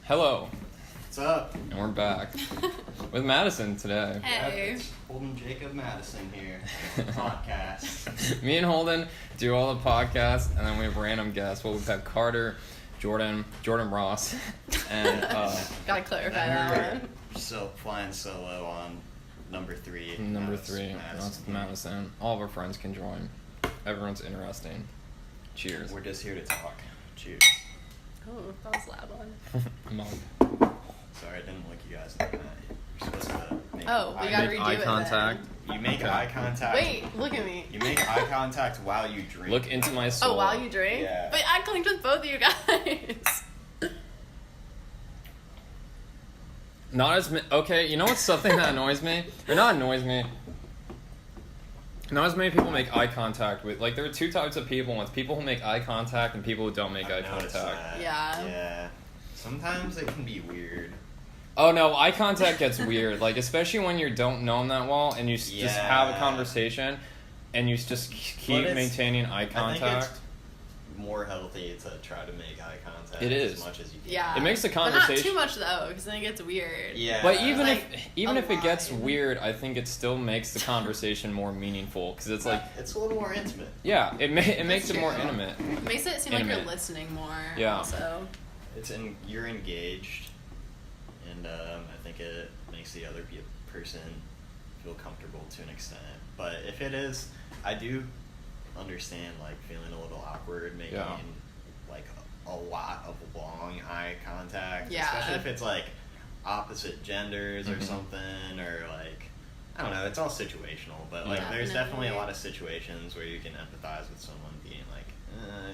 Hello. What's up? And we're back with Madison today. Hey. It's Holden Jacob Madison here. Podcast. Me and Holden do all the podcasts, and then we have random guests. Well, we've had Carter, Jordan Ross, and Gotta clarify that one. So flying solo on number 3. number That's 3. That's Madison. All of our friends can join. Everyone's interesting. Cheers. We're just here to talk. Cheers. Oh, that was a loud one. Mug. Sorry, I didn't look you guys in the eye. You're supposed to make Oh, we gotta Make redo eye it contact. You make Okay. eye contact. Wait, look at me. You make eye contact while you drink. Look into my soul. Oh, while you drink? Yeah. But I clicked with both of you guys. Not as okay. You know what's something that annoys me, or not annoys me. Not as many people make eye contact with. Like, there are two types of people. It's people who make eye contact and people who don't make eye I've noticed contact. that. Yeah. Yeah. Sometimes it can be weird. Oh no, eye contact gets weird. Like, especially when you don't know them that well and you just have a conversation and you just keep maintaining eye I think contact. it's more healthy to try to make eye contact It is. as much as you can. Yeah. It makes the But conversation. not too much though, because then it gets weird. Yeah. But even Like, if it gets line. weird, I think it still makes the conversation more meaningful because it's like, it's a little more intimate. yeah, it makes it more true. intimate. It makes it seem like Intimate. you're listening more. Yeah. Also. You're engaged, and I think it makes the other person feel comfortable to an extent. But if it is, I do understand like feeling a little awkward making like a lot of long eye contact, Yeah. especially if it's like opposite genders or something, or like I don't know. It's all situational, but like Yeah. there's definitely a lot of situations where you can empathize with someone being like,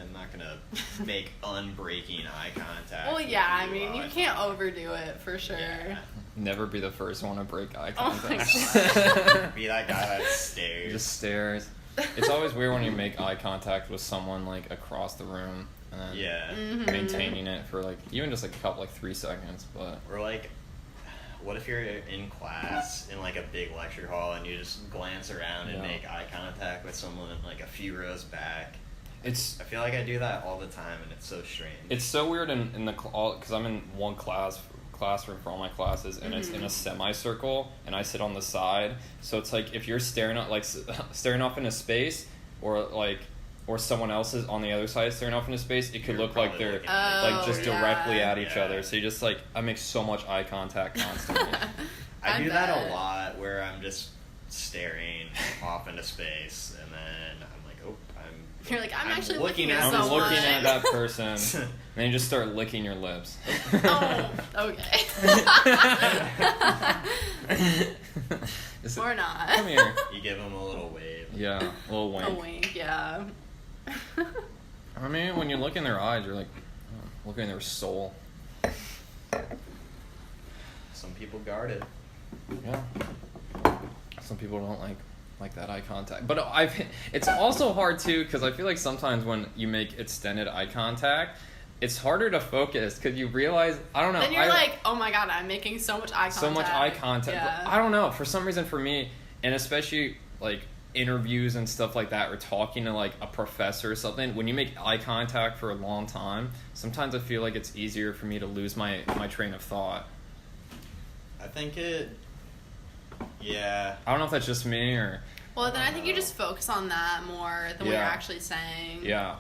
I'm not gonna make unbreaking eye contact. Well, with yeah, I you mean, while you I can't talk." overdo it for sure. Yeah. Never be the first one to break eye Oh my contact. Be that guy that stares. Just stares. It's always weird when you make eye contact with someone like across the room and then Yeah. maintaining it for like even just like a couple, like 3 seconds. But Or like, what if you're in class in like a big lecture hall and you just glance around and Yeah. make eye contact with someone like a few rows back? it's I feel like I do that all the time, and it's so strange. it's so weird in the because I'm in one classroom for all my classes, and it's in a semicircle, and I sit on the side. So it's like if you're staring at staring off into space, or someone else is on the other side staring off into space, it could You're look like probably they're looking like just yeah. directly at each Yeah. other. So you just like I make so much eye contact constantly. I I do that bet. a lot, where I'm just staring off into space, and then I'm like, oh, You're like, I'm actually looking looking at at I'm someone. looking at that person, and then you just start licking your lips. Oh, okay. Is it- Or not. Come here. You give them a little wave. Yeah, a little wink. A wink, yeah. I mean, when you look in their eyes, you're like looking in their soul. Some people guard it. Yeah. Some people don't like that eye contact, but it's also hard too because I feel like sometimes when you make extended eye contact, it's harder to focus because you realize I don't know. Then you're like, oh my god, I'm making so much eye contact. so much eye contact. Yeah. But I don't know. For some reason, for me, and especially like interviews and stuff like that, or talking to like a professor or something, when you make eye contact for a long time, sometimes I feel like it's easier for me to lose my train of thought. I think it. Yeah. I don't know if that's just me or Well, then I think you just focus on that more than what Yeah. you're actually saying. yeah.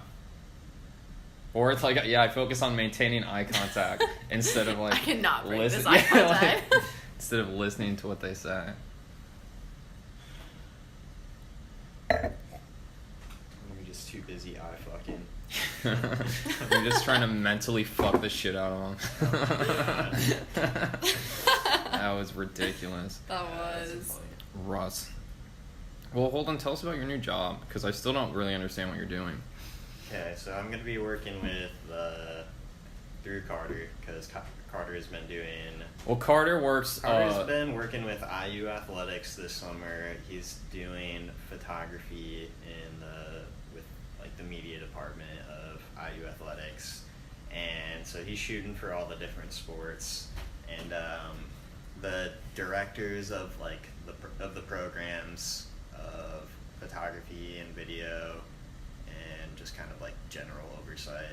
Or it's like I focus on maintaining eye contact instead of like I cannot break listen- this eye contact. like, instead of listening to what they say. You're just too busy eye fucking. You're just trying to mentally fuck the shit out of them. That was ridiculous. That That's was. funny. Russ. Well, hold on. Tell us about your new job, because I still don't really understand what you're doing. Okay, so I'm gonna be working with through Carter, because Carter has been doing. Well, Carter's been working with IU Athletics this summer. He's doing photography with like the media department of IU Athletics, and so he's shooting for all the different sports, and the directors of like the programs of photography and video, and just kind of like general oversight.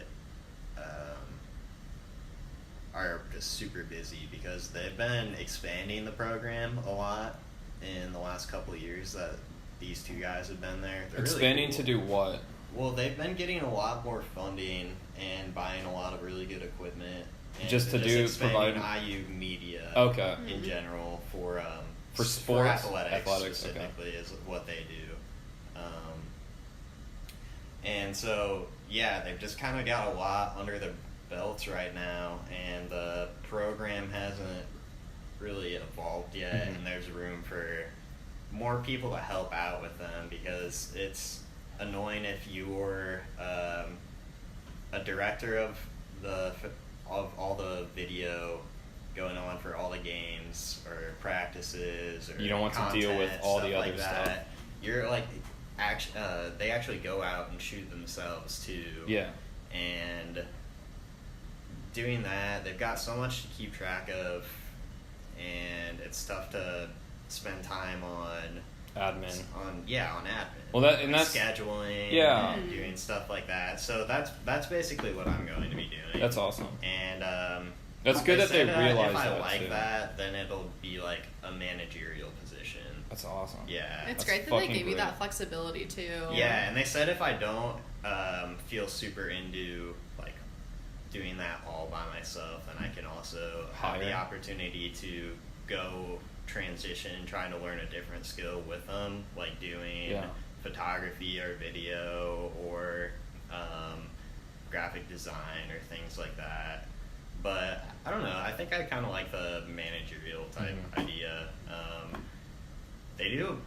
Are just super busy because they've been expanding the program a lot in the last couple of years that these two guys have been there. They're expanding really cool. to do what? Well, they've been getting a lot more funding and buying a lot of really good equipment. And Just to expanding provide IU media okay in general for sports, for athletics specifically okay. is what they do. And so yeah, they've just kind of got a lot under their belts right now, and the program hasn't really evolved yet, mm-hmm. and there's room for more people to help out with them, because it's annoying if you're a director of all the video going on for all the games or practices, or you don't want to deal with all the other stuff. You're like they actually go out and shoot themselves too. Yeah. And doing that, they've got so much to keep track of, and it's tough to spend time on admin. On admin. Well, that's scheduling. Yeah. And doing stuff like that. So that's basically what I'm going to be doing. That's awesome. And that's good that they realize if I that like too. that, then it'll be like a managerial position. That's awesome. Yeah. It's That's great that they fucking gave you great. that flexibility too. Yeah, and they said if I don't feel super into like doing that all by myself, then I can also have the opportunity to go transition, trying to learn a different skill with them, like doing photography or video or graphic design or things like that. But I don't know, I think I kind of like the managerial type idea. They do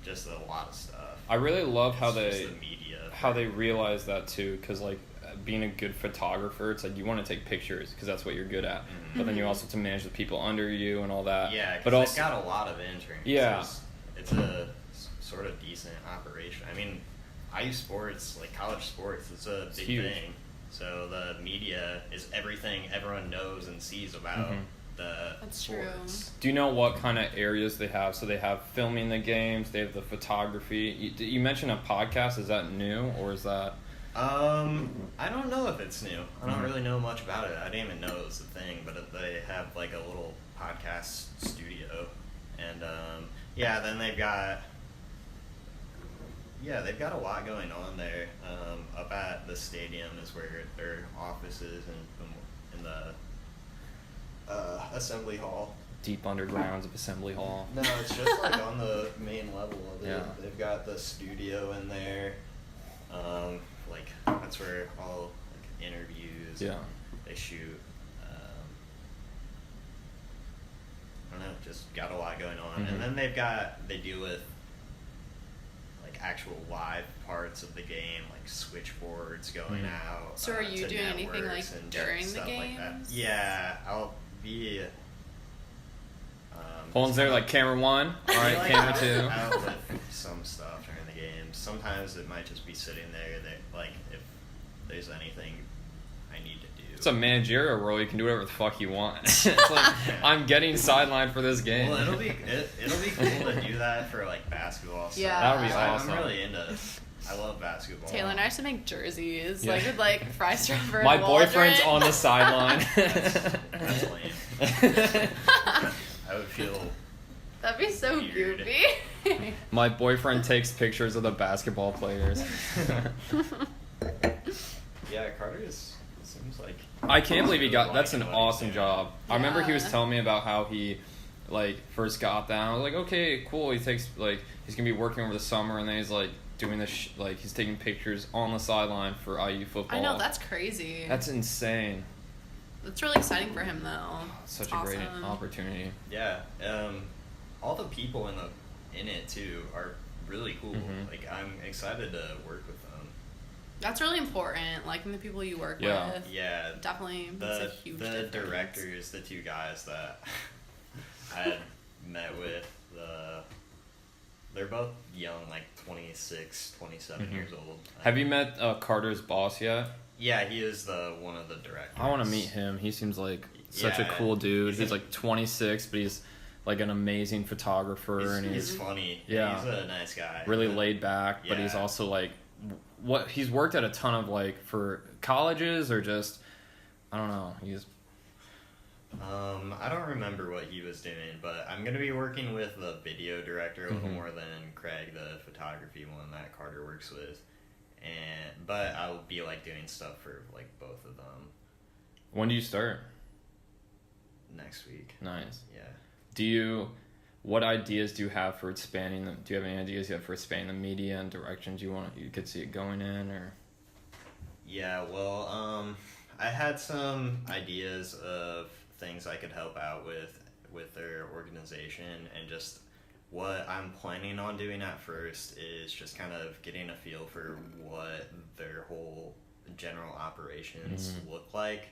just a lot of stuff. I really love how they realize that too, because like being a good photographer, it's like you want to take pictures because that's what you're good at, but then you also have to manage the people under you and all that. Yeah, but because also they've got a lot of interns. Yeah, it's a sort of decent operation. I mean, IU sports, like college sports, it's a big thing. So the media is everything everyone knows and sees about the sports. True. Do you know what kind of areas they have? So they have filming the games, they have the photography. You mentioned a podcast. Is that new, or is that? I don't know if it's new. I don't really know much about it. I didn't even know it was a thing, but they have like a little podcast studio, and then they've got a lot going on there. Up at the stadium is where their office is, in the assembly hall. Deep undergrounds of assembly hall. No, it's just like on the main level of it. Yeah. They've got the studio in there. Like that's where all like interviews. Yeah. They shoot. I don't know. Just got a lot going on, and then they deal with like actual live parts of the game, like switchboards going out. So are you doing anything like during the games? Like that. Yeah, I'll be. Colin's there like camera one, all right, like camera two. Out with some stuff during the game. Sometimes it might just be sitting there. That like if there's anything I need to do. It's a managerial role. You can do whatever the fuck you want. It's like I'm getting sidelined for this game. Well, it'll be cool to do that for like basketball stuff. Yeah. That would be awesome. I'm really into. I love basketball. Taylor and I used to make jerseys, like with like Fry's Trevor. My and boyfriend's Waldron. on the sideline. That's lame. I would feel. That'd be so weird. goofy. My boyfriend takes pictures of the basketball players. Yeah, Carter seems like. I can't believe he got. That's an what he's awesome doing. job. I remember he was Yeah. telling me about how he, like, first got that. I was like, okay, cool. He takes like he's gonna be working over the summer, and then he's like doing this. Like he's taking pictures on the sideline for IU football. I know, that's crazy. That's insane. That's really exciting for him though. Such It's a great awesome. opportunity. Yeah, all the people in it too are really cool. Mhm. Like I'm excited to work with them. That's really important. Liking the people you work Yeah. with. Yeah. Definitely makes a huge The difference. directors, the two guys that I had met with, they're both young, like 26, 27 years old. Have you met Carter's boss yet? Yeah, he is one of the directors. I want to meet him. He seems like such a cool dude. He's like 26, but he's like an amazing photographer, and he's funny. Yeah. He's a nice guy. really laid back, but he's Yeah. also like he's worked at a ton of like for colleges or just I don't know. He's I don't remember what he was doing, but I'm gonna be working with the video director a little more than Craig, the photography one that Carter works with, but I'll be like doing stuff for like both of them when do you start? next week. Nice. Yeah. What ideas do you have for expanding them? Do you have any ideas you have for expanding the media and directions you could see it going in, or? Yeah, well, I had some ideas of things I could help out with their organization, and just what I'm planning on doing at first is just kind of getting a feel for what their whole general operations look like,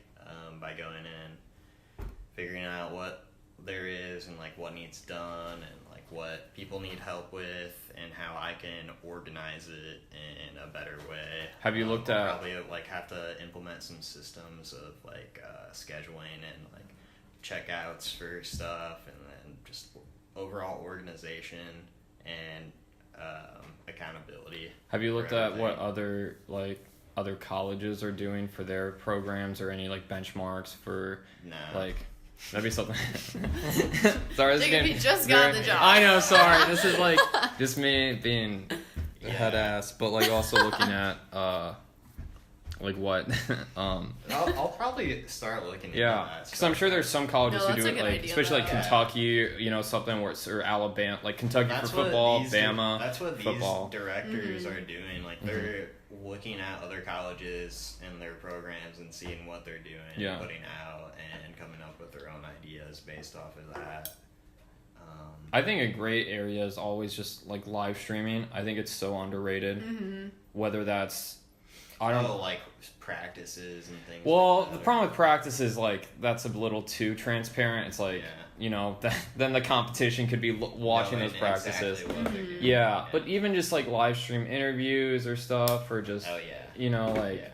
by going in, figuring out what there is and like what needs done and like what people need help with and how I can organize it in a better way. Have you looked I'll at probably like have to implement some systems of like scheduling and like checkouts for stuff, and then just overall organization and accountability. Have you looked for at what everything. other colleges are doing for their programs, or any like benchmarks for No. like that'd be something. Sorry, this is Jacob, getting you just got very- the job. I know. Sorry, this is like just me being a Yeah. head ass, but like also looking at like what I'll probably start looking at yeah, that because I'm sure there's some colleges No, who that's do a it good like idea, especially like though. Kentucky, you know, something where it's, or Alabama, like Kentucky That's for what football, these Bama. That's what these football. directors are doing. Like they're looking at other colleges and their programs and seeing what they're doing, Yeah. and putting out, and coming up with their own ideas based off of that. I think a great area is always just like live streaming. I think it's so underrated. Whether that's I don't know. like practices and things. Well, like that, the problem with practice is like that's a little too transparent. It's like Yeah. you know then the competition could be watching knowing those practices. exactly what they're doing. Yeah, but even just like live stream interviews or stuff, or just Oh yeah. you know like Yeah.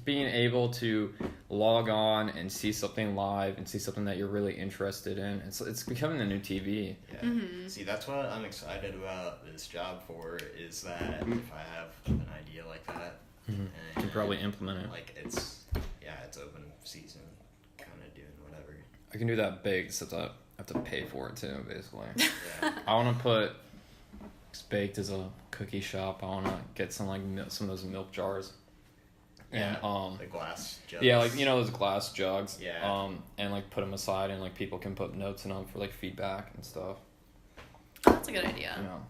being able to log on and see something live and see something that you're really interested in. It's becoming the new TV. Yeah. See, that's what I'm excited about this job for, is that if I have an idea like that, You can probably implement it. like it's open season, kind of doing whatever. I can do that big, except I have to pay for it too, basically. Yeah. I want to put it's baked as a cookie shop. I want to get some like some of those milk jars. Yeah, And the glass jugs. yeah, like you know those glass jugs. Yeah. And like put them aside, and like people can put notes in them for like feedback and stuff. That's a good idea. You know,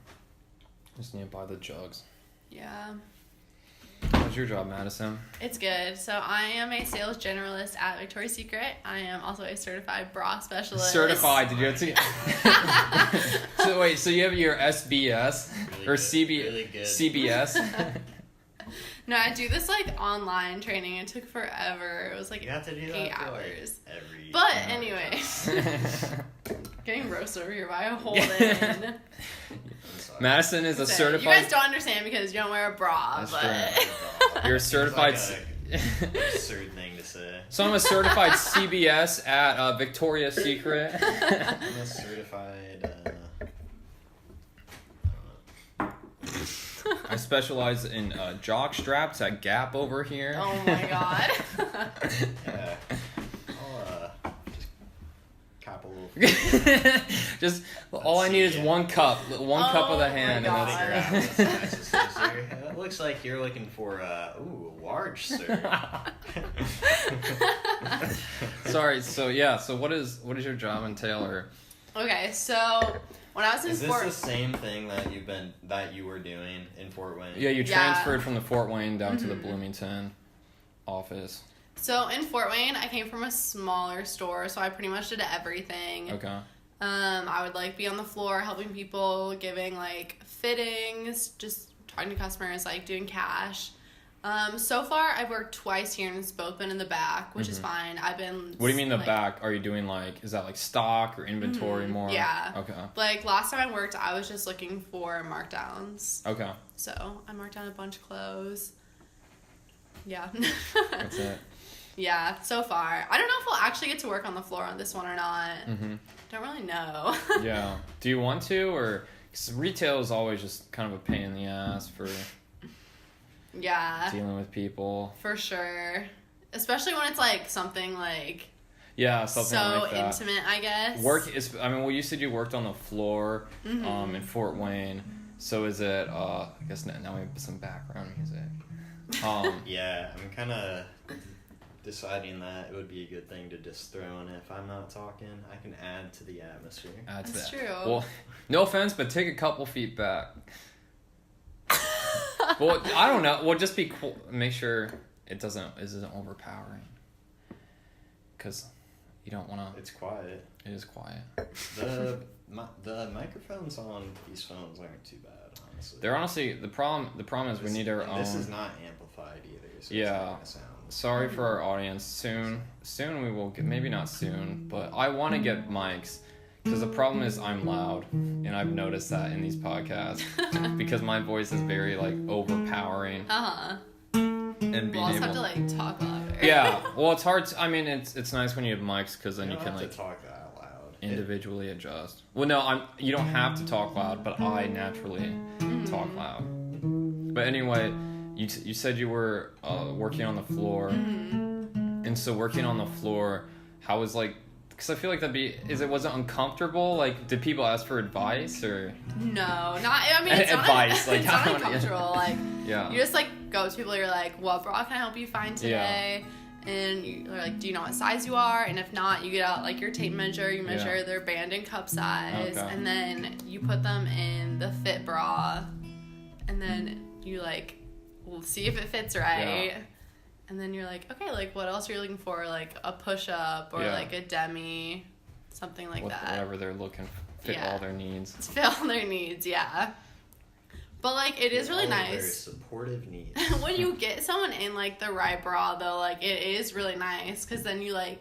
just need to buy the jugs. Yeah. How's your job, Madison? It's good. So I am a sales generalist at Victoria's Secret. I am also a certified bra specialist. Certified? Did you have to? So wait, so you have your SBS Really or good, really good. CBS? No, I do this like online training. It took forever. It was like You have to do that 8 for, like, hours. every. But hour. anyways, getting roasted over here by a Holden. I'm sorry. Madison is a So, certified. You guys don't understand because you don't wear a bra, That's but You're a Seems certified. like a absurd thing to say. So I'm a certified CBS at Victoria's Secret. I'm a certified. I specialize in jock straps at Gap over here. oh my god. Yeah. I'll just cop a little. Just all I need is one cup of the Oh my hand, and God. Figure out that's what's the nicest place here. It looks like you're looking for a large, sir. Sorry. So yeah. So what is your job entail? Or Okay, so when I was in Is this Fort, the same thing that you were doing in Fort Wayne? yeah, you Yeah. transferred from the Fort Wayne down to the Bloomington office. so in Fort Wayne, I came from a smaller store, so I pretty much did everything. Okay. I would like be on the floor helping people, giving like fittings, just talking to customers, like doing cash. So far I've worked twice here and it's both been in the back, which is fine. I've been. What do you mean the back? Are you doing is that stock or inventory more? Yeah. Okay. Last time I worked, I was just looking for markdowns. Okay. So I marked down a bunch of clothes. Yeah. That's it. Yeah, so far. I don't know if we'll actually get to work on the floor on this one or not. Don't really know. Yeah. Do you want to, or... Because retail is always just kind of a pain in the ass for... Yeah. Dealing with people. For sure. Especially when it's something Yeah, something so like that. intimate, I guess. You said you worked on the floor in Fort Wayne. So is it, I guess now we have some background music. Yeah, I'm kind of deciding that it would be a good thing to just throw in. If I'm not talking, I can add to the atmosphere. That's true. Well, no offense, but take a couple feet back. Well, I don't know. Well, just be cool. Make sure it isn't overpowering. Because you don't want to... It's quiet. It is quiet. The microphones on these phones aren't too bad, honestly. They're honestly... The problem is we need our own... This is not amplified either, so yeah. it's not going to sound... Sorry for our audience. Soon we will get... Maybe not soon, but I want to get mics. Because the problem is I'm loud, and I've noticed that in these podcasts. Because my voice is very, overpowering. And being we'll also have to, talk louder. Yeah, well, it's hard to... I mean, it's nice when you have mics, because then you can, have to talk that loud. Individually adjust. Well, no, you don't have to talk loud, but I naturally talk loud. But anyway, you said you were working on the floor. And so working on the floor, how was, because I feel like was it uncomfortable? Did people ask for advice or? No, I mean, it's advice. It's not uncomfortable. Yeah. You just go to people. You're like, "What bra can I help you find today?" Yeah. And you're like, "Do you know what size you are?" And if not, you get out your tape measure. You measure their band and cup size, and then you put them in the fit bra, and then you will see if it fits right. Yeah. And then you're like, okay, what else are you looking for? A push-up or a demi, something like that. Whatever they're looking for. Fit all their needs. Fit all their needs, yeah. But, it is really nice. Very supportive needs. When you get someone in, the right bra, though, it is really nice. Because then you, I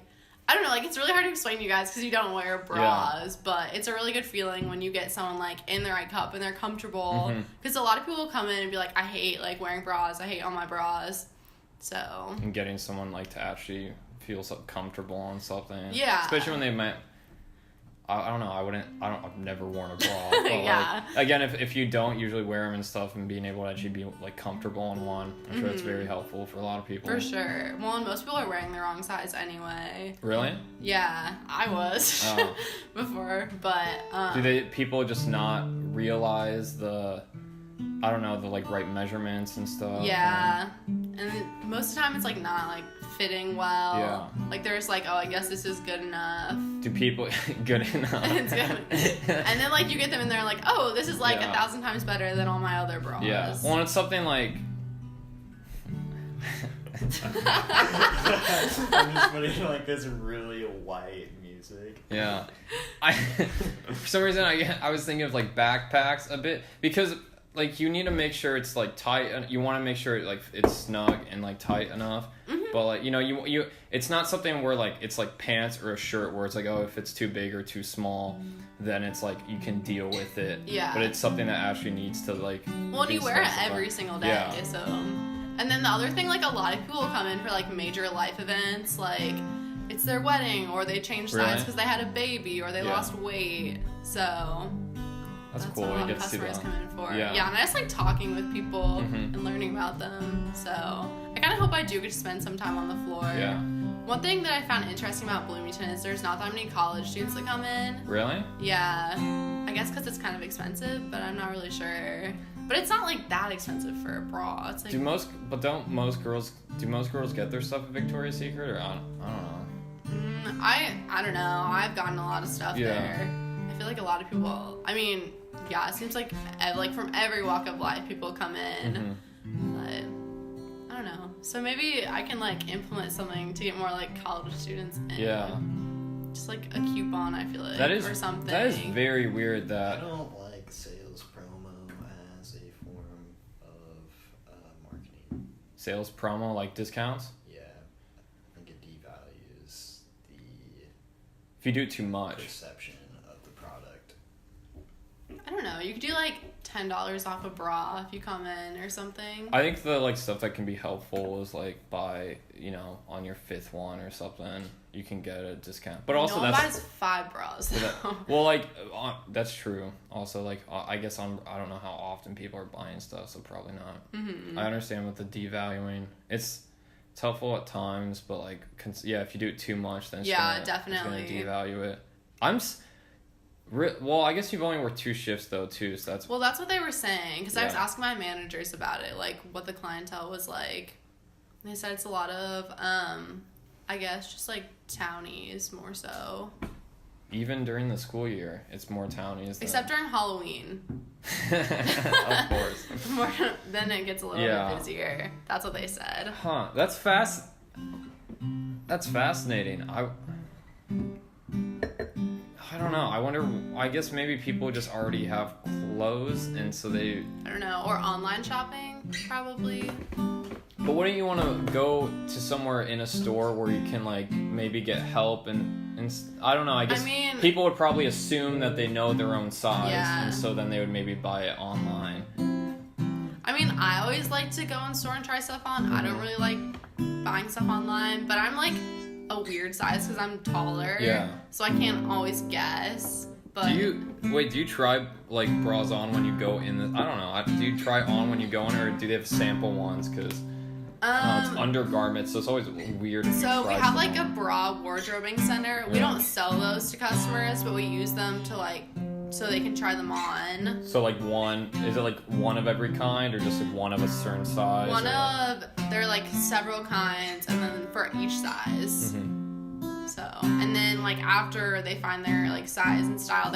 don't know, it's really hard to explain to you guys because you don't wear bras. Yeah. But it's a really good feeling when you get someone, in the right cup and they're comfortable. Because a lot of people will come in and be like, I hate, wearing bras. I hate all my bras. So... And getting someone, to actually feel comfortable on something. Yeah. Especially when they might... I don't know, I've never worn a bra. But yeah. Again, if you don't usually wear them and stuff and being able to actually be, comfortable in one, I'm sure it's very helpful for a lot of people. For sure. Well, and most people are wearing the wrong size anyway. Really? Yeah, I was before, but... Do people just not realize the... I don't know, the right measurements and stuff? Yeah. And most of the time it's not fitting well. Yeah. They're just oh, I guess this is good enough. Do people good enough? It's good. And then you get them in there oh, this is 1,000 times better than all my other bras. Yeah. Well, and it's something I'm just putting this really white music. Yeah. For some reason I was thinking of backpacks a bit because you need to make sure it's tight. You want to make sure it's snug and tight enough. But you it's not something where it's pants or a shirt where it's oh, if it's too big or too small, then it's you can deal with it. Yeah. But it's something that actually needs to Well, and you wear it every single day. Yeah. So, and then the other thing a lot of people will come in for major life events it's their wedding or they changed size because they had a baby or they lost weight. So. That's cool. what a lot of customers come in for. Yeah, and I just talking with people and learning about them. So I kind of hope I do get to spend some time on the floor. Yeah. One thing that I found interesting about Bloomington is there's not that many college students that come in. Really? Yeah. I guess because it's kind of expensive, but I'm not really sure. But it's not that expensive for a bra. It's do most girls get their stuff at Victoria's Secret or I don't know. I don't know. I've gotten a lot of stuff there. I feel a lot of people. I mean. Yeah, it seems from every walk of life people come in, but I don't know. So maybe I can implement something to get more college students in. Yeah. Just a coupon, I feel or something. That is very weird. That I don't like sales promo as a form of marketing. sales promo, like discounts? Yeah, I think it devalues the If you do it too much. perception of the product. I don't know. You could do like $10 off a bra if you come in or something. I think the like stuff that can be helpful is like buy, you know, on your 5th one or something, you can get a discount. But also no one that's buys 5 bras. well, like that's true. Also, like I guess I don't know how often people are buying stuff, so probably not. Mm-hmm. I understand with the devaluing, it's helpful at times, but like if you do it too much, then definitely it's gonna devalue it. Well, I guess you've only worked 2 shifts though too, so that's. Well, that's what they were saying because I was asking my managers about it, like what the clientele was like. They said it's a lot of, I guess, just like townies more so. Even during the school year, it's more townies. Except during Halloween. Of course. Then it gets a little bit busier. That's what they said. Huh. That's fascinating. I don't know. I wonder. I guess maybe people just already have clothes, and so they. I don't know. Or online shopping, probably. But wouldn't you want to go to somewhere in a store where you can like maybe get help and I don't know. I guess people would probably assume that they know their own size, and so then they would maybe buy it online. I mean, I always like to go in store and try stuff on. I don't really like buying stuff online, but I'm like a weird size because I'm taller. Yeah. So I can't always guess. But do you try like bras on when you go in I don't know. Do you try on when you go in, or do they have sample ones? Because it's undergarments, so it's always weird. So we have like a bra wardrobing center. We don't sell those to customers, but we use them to like so they can try them on. So like is it like one of every kind, or just like one of a certain size? There are like several kinds, and then for each size. Mm-hmm. So, and then like after they find their like size and style,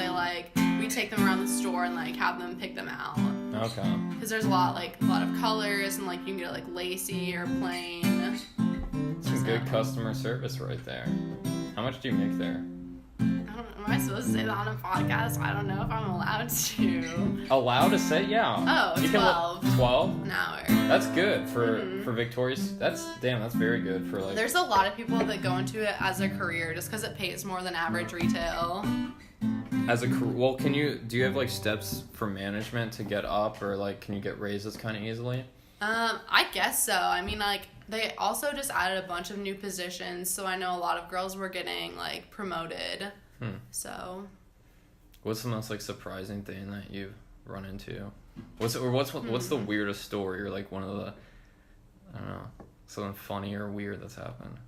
we take them around the store and like have them pick them out. Okay. Because there's a lot of colors, and like you can get like lacy or plain. Some good customer service right there. How much do you make there? Am I supposed to say that on a podcast? I don't know if I'm allowed to. Allowed to say? Yeah. Oh, 12. 12? An hour. That's good for Victoria's. That's very good for like. There's a lot of people that go into it as a career just because it pays more than average retail. Well, do you have like steps for management to get up, or like can you get raises kind of easily? I guess so. I mean, like they also just added a bunch of new positions, so I know a lot of girls were getting like promoted. So. What's the most like surprising thing that you've run into? What's the weirdest story, or like one of the, I don't know, something funny or weird that's happened?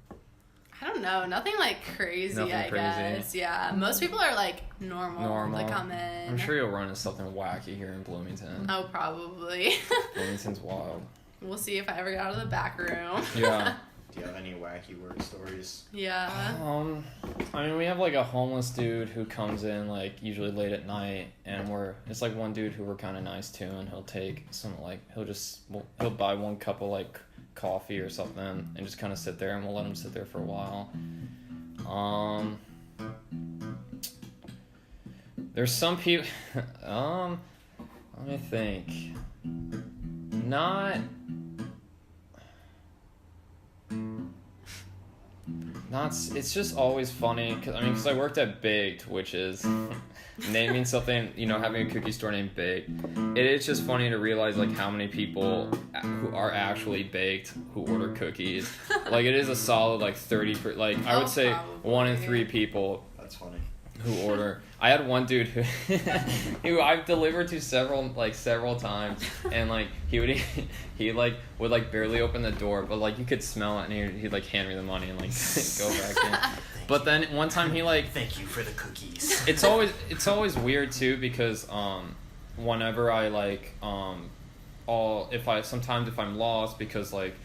I don't know. Nothing like crazy, I guess. Yeah. Most people are like normal to come in. I'm sure you'll run into something wacky here in Bloomington. Oh, probably. Bloomington's wild. We'll see if I ever get out of the back room. Yeah. Do you have any wacky work stories? Yeah. I mean, we have like a homeless dude who comes in like usually late at night, and it's like one dude who we're kind of nice to, and he'll take some like he'll buy one cup of like coffee or something and just kind of sit there, and we'll let him sit there for a while. There's some people. Let me think. It's just always funny because I worked at Baked, which is naming something, having a cookie store named Baked. It is just funny to realize like how many people who are actually baked who order cookies. Like it is a solid like 30 I would say probably. 1 in 3 people. That's funny. Who order. I had one dude who I've delivered to several times, and like he would barely open the door, but like you could smell it, and he'd like hand me the money and like go back in. But then one time he like, thank you for the cookies. It's always weird too, because whenever I like if I'm lost, because like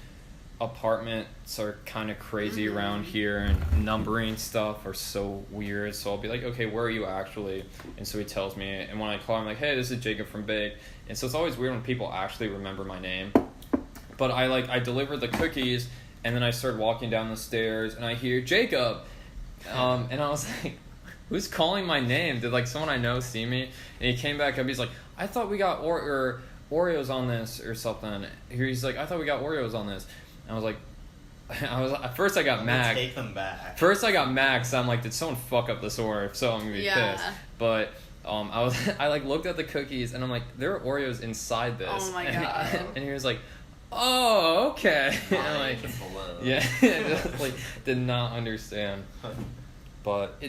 apartments are kind of crazy around here, and numbering stuff are so weird, so I'll be like, okay, where are you actually? And so he tells me, and when I call him, like, hey, this is Jacob from Bake. And so it's always weird when people actually remember my name. But I delivered the cookies, and then I started walking down the stairs, and I hear Jacob, and I was like, who's calling my name? Did like someone I know see me? And he came back up, he's like, I thought we got Oreos on this or something. He's like, I thought we got Oreos on this. And I was like, at first I got mad. Take them back. First I got mad because I'm like, did someone fuck up this order? If so, I'm gonna be pissed. But I like looked at the cookies and I'm like, there are Oreos inside this. Oh my god. And he was like, oh, okay. And I'm like, yeah, just, like did not understand. But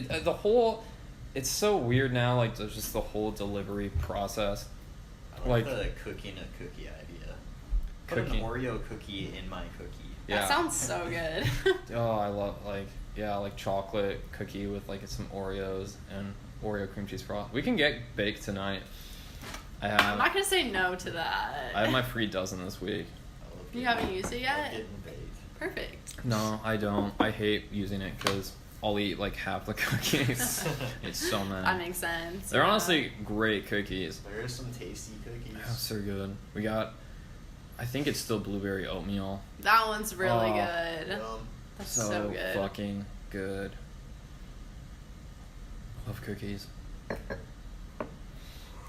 it's so weird now. Like just the whole delivery process. I like the cooking a cookie idea. Put an Oreo cookie in my cookie. Yeah. That sounds so good. Oh, I love like chocolate cookie with like some Oreos and Oreo cream cheese frost. We can get baked tonight. I'm not gonna say no to that. I have my free dozen this week. You haven't used it yet? Getting baked. Perfect. No, I don't. I hate using it because I'll eat like half the cookies. It's so many. That makes sense. They're honestly great cookies. There are some tasty cookies. Oh, so good. We got, I think it's still blueberry oatmeal. That one's really good. Yum. That's so good. Fucking good. Love cookies.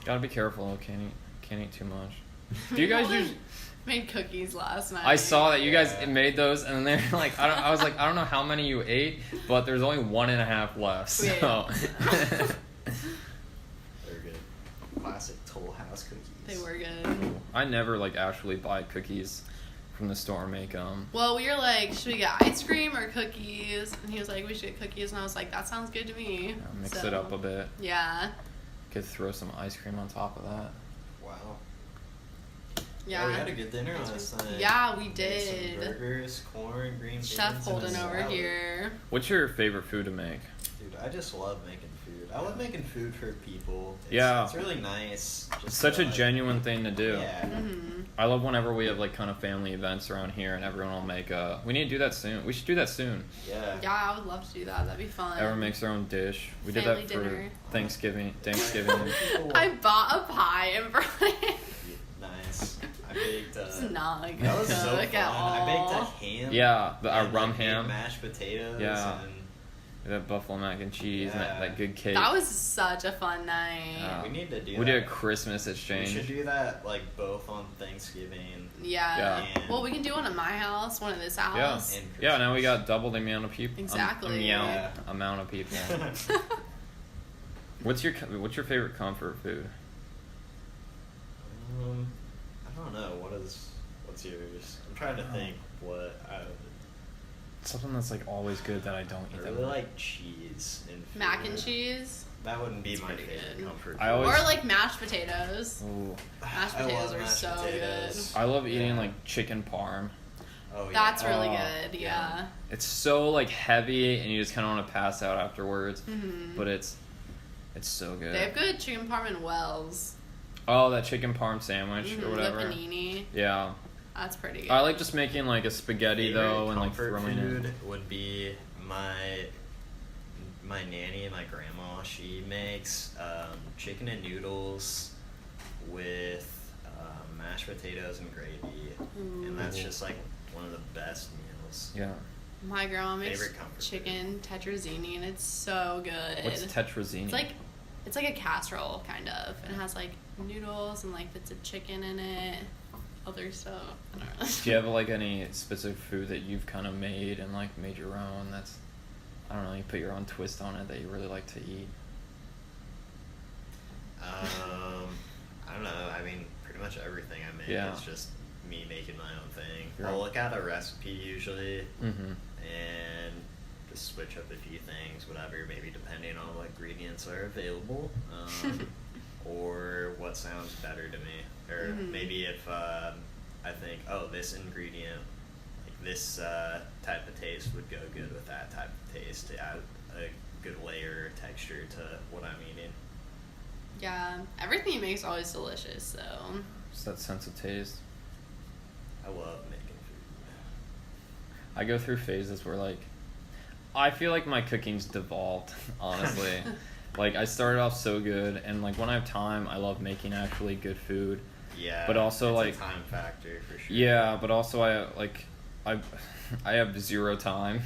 Gotta be careful. Can't eat too much. Do you guys use? Made cookies last night. I saw that you guys made those, and they're like, I was like, I don't know how many you ate, but there's only 1.5 left. So. They're good. Classic Toll House cookies. They were good. I never like actually buy cookies from the store and make them. Well, we were like, should we get ice cream or cookies? And he was like, we should get cookies, and I was like, that sounds good to me. Yeah, mix it up a bit. Yeah. Could throw some ice cream on top of that. Wow. Yeah. We had a good dinner last night. Yeah, we did. Some burgers, corn, green beans. Chef Holden over here. What's your favorite food to make? Dude, I just love making food. I love making food for people. It's really nice. It's such a genuine thing to do. Yeah. Mm-hmm. I love whenever we have like kind of family events around here and everyone will make we need to do that soon. We should do that soon. Yeah. Yeah, I would love to do that. That'd be fun. Everyone makes their own dish. We Family did that for dinner. Thanksgiving. I bought a pie in Berlin. Nice. I baked It's not a good that was so fun. cook at all. I baked a ham. Yeah, our and, rum like, ham. mashed potatoes. Yeah. And That buffalo mac and cheese and that good cake. That was such a fun night. we need to do that. We did a Christmas We exchange. should do that like both on Thanksgiving. Yeah. And Well, we can do one at my house, one at this house. and Yeah, now we got double the amount of people. Exactly. Amount of people. What's your favorite comfort food? I don't know. What's yours? I'm trying to think what Something that's like always good that I don't eat. I that really much. like cheese and food. Mac and cheese. That wouldn't be It's my pretty favorite good. comfort I food. always- Or like mashed potatoes. Ooh. Mashed I potatoes love are mashed so potatoes. I love eating like chicken parm. Oh, yeah. That's really Oh, good. Yeah. It's so like heavy and you just kind of want to pass out afterwards. Mm-hmm. But it's so good. They have good chicken parm in Wells. Oh, that chicken parm sandwich or whatever. The panini. Yeah. That's pretty good. I like just making like a spaghetti Favorite though and like comfort throwing food it. would be my nanny and my grandma. She makes chicken and with mashed potatoes and gravy, and that's just like one of the best meals. Yeah. My grandma makes Favorite comfort chicken tetrazzini, and it's so good. What's tetrazzini? It's like a casserole kind of, and it has like noodles and like bits of chicken in it, other stuff. I don't know. Do you have like any specific food that you've kind of made and like made your own? That's, I don't know, you put your own twist on it that you really like to eat. I don't know. I mean, pretty much everything I make is just me making my own thing. I'll look at a recipe usually, and just switch up a few things, whatever, maybe depending on what ingredients are available, or what sounds better to me. Or maybe if I think, oh, this ingredient, like this type of taste would go good with that type of taste to add a good layer or texture to what I'm eating. Yeah, everything you make is always delicious, so. Just that sense of taste. I love making food. I go through phases where like, I feel like my cooking's devolved, honestly. Like I started off so good, and like when I have time, I love making actually good food. Yeah, but also it's like a time factor for sure. Yeah, but also I have zero time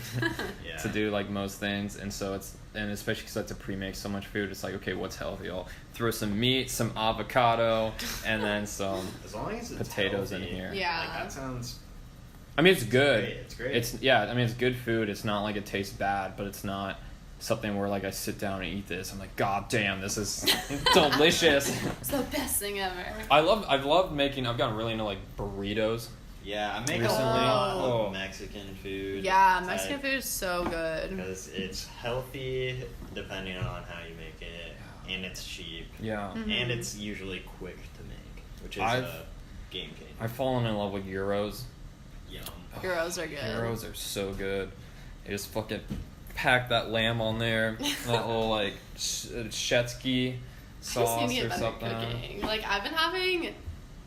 Yeah. to do like most things, and so and especially because I have to pre-make so much food, it's like, okay, what's healthy? I'll throw some meat, some avocado, and then some as long as it's potatoes healthy, in here. Yeah. Like, that sounds... I mean, it's good. It's great. It's good food. It's not like it tastes bad, but it's not something where like I sit down and eat this. I'm like, God damn, this is delicious. It's the best thing ever. I've loved making. I've gotten really into like burritos. Yeah, I make Recently. a lot Oh. of Mexican food. Yeah, Mexican food is so good. Because it's healthy depending on how you make it, and it's cheap. Yeah. Mm-hmm. And it's usually quick to make, which is I've- a game changer. I've fallen in love with gyros. Yum. Gyros are good. Gyros are so good. They just fucking pack that lamb on there, that little like Shetsky sauce I just need to or get better something. cooking. Like, I've been having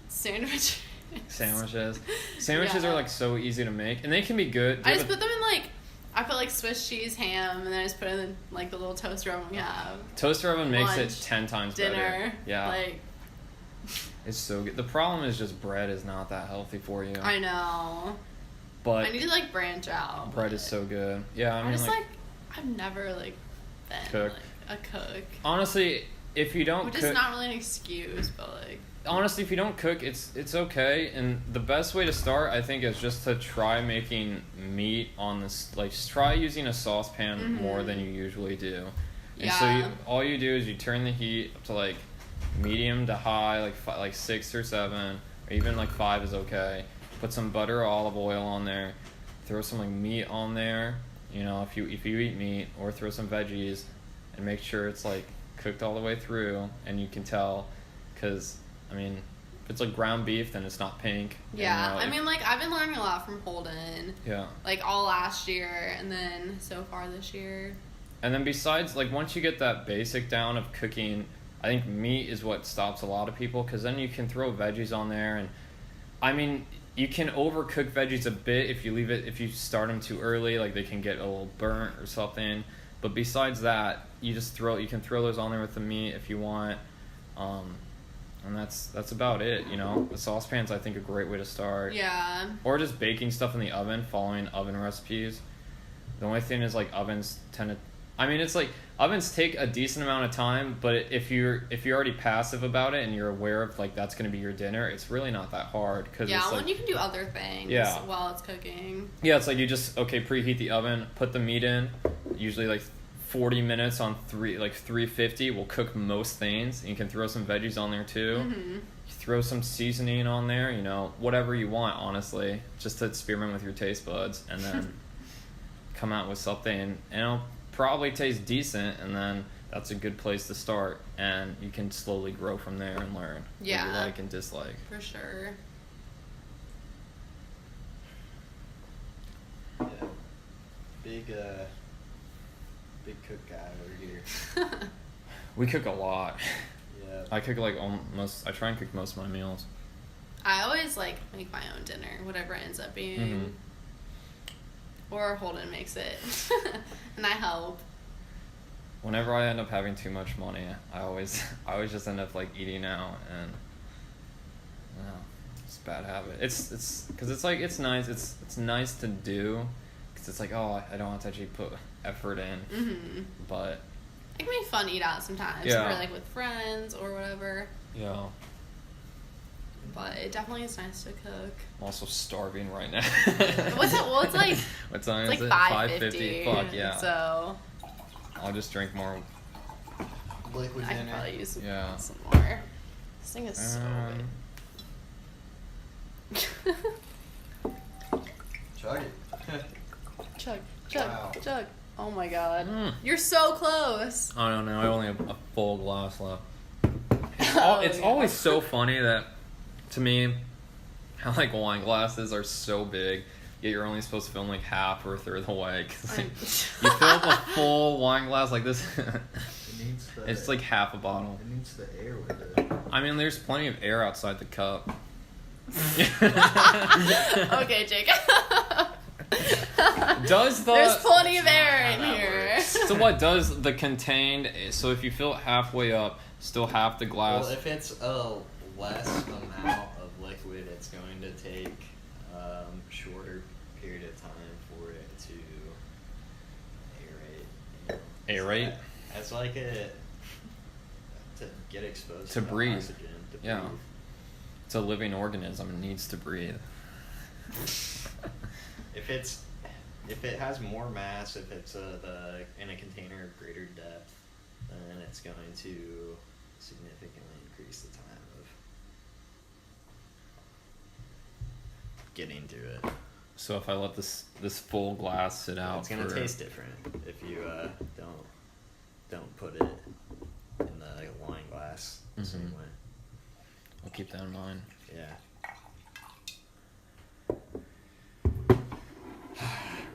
sandwiches. Sandwiches Yeah. are like so easy to make, and they can be good. I just put them in like, I put like Swiss cheese, ham, and then I just put it in like the little toaster oven we have. Toaster oven makes lunch, it 10 times Dinner. better. Yeah, Like, it's so good. The problem is just bread is not that healthy for you. I know. But I need to like branch out. bread is so good. Yeah, I I mean just like I've never like been Cook. like a cook. honestly, if you don't Which cook, is not really an excuse, but like. honestly, if you don't cook, it's okay. And the best way to start, I think, is just to try making meat on this. Like, just try using a saucepan more than you usually do. And so Yeah. all you do is you turn the heat up to like medium to high, like 6 or 7, or even like 5 is okay. Put some butter or olive oil on there. Throw some like meat on there. You know, if you eat meat, or throw some veggies, and make sure it's like cooked all the way through, and you can tell, because I mean, if it's like ground beef, then it's not pink. Yeah, And, I mean, like, I've been learning a lot from Holden, yeah. like, all last year, and then so far this year. And then besides, like, once you get that basic down of cooking, I think meat is what stops a lot of people, because then you can throw veggies on there, and I mean, you can overcook veggies a bit if you start them too early, like they can get a little burnt or something. But besides that, you can throw those on there with the meat if you want. And that's about it, you know. The saucepan's, I think, a great way to start. Yeah. Or just baking stuff in the oven, following oven recipes. The only thing is, like, ovens tend to... I mean, it's like, ovens take a decent amount of time, but if you're already passive about it and you're aware of, like, that's going to be your dinner, it's really not that hard. Cause Yeah, it's when like, you can do other things while it's cooking. yeah, it's like you just, preheat the oven, put the meat in, usually, like, 40 minutes on 350 will cook most things. You can throw some veggies on there too. Mm-hmm. You throw some seasoning on there, you know, whatever you want, honestly, just to experiment with your taste buds, and then come out with something, and it'll probably taste decent, and then that's a good place to start, and you can slowly grow from there and learn what you like and dislike. For sure. Yeah. Big cook guy over here. We cook a lot. Yeah. I cook I try and cook most of my meals. I always, like, make my own dinner, whatever it ends up being. Mm-hmm. Or Holden makes it. And I help. Whenever I end up having too much money, I always just end up like eating out, and no, it's a bad habit. It's because it's like it's nice to do, because it's like, oh, I don't have to actually put effort in, Mm-hmm. but It can be fun to eat out sometimes, Yeah. or like with friends or whatever. yeah, But it definitely is nice to cook. I'm also starving right now. What's it? Well, it's like What time it's is like it? 5:50. Fuck yeah. So I'll just drink more. Liquid I could dinner. probably use Yeah. some more. This thing is so good. Chug it. Chug, Wow. chug. Oh my god. Mm. You're so close. I don't know. I only have a full glass left. Oh, It's yeah. always so funny that, to me, how like wine glasses are so big, yet you're only supposed to fill them like half or a third of the way. 'Cause, like, you fill up a full wine glass like this, It needs the, it's like half a bottle. It needs the air with it. I mean, there's plenty of air outside the cup. Okay, Jake. Does the There's plenty of air how in that here. works. so what does the contained? So if you fill it halfway up, still half the glass. Well, if it's a less amount of liquid, it's going to take shorter period of time for it to aerate. aerate. As like to get exposed to breathe. Oxygen, to yeah. breathe. It's a living organism. It needs to breathe. If it has more mass, if it's in a container of greater depth, then it's going to significantly increase the time of getting to it. So if I let this full glass sit out, it's gonna taste different if you don't put it in the wine glass the same way. I'll keep that in mind. Yeah.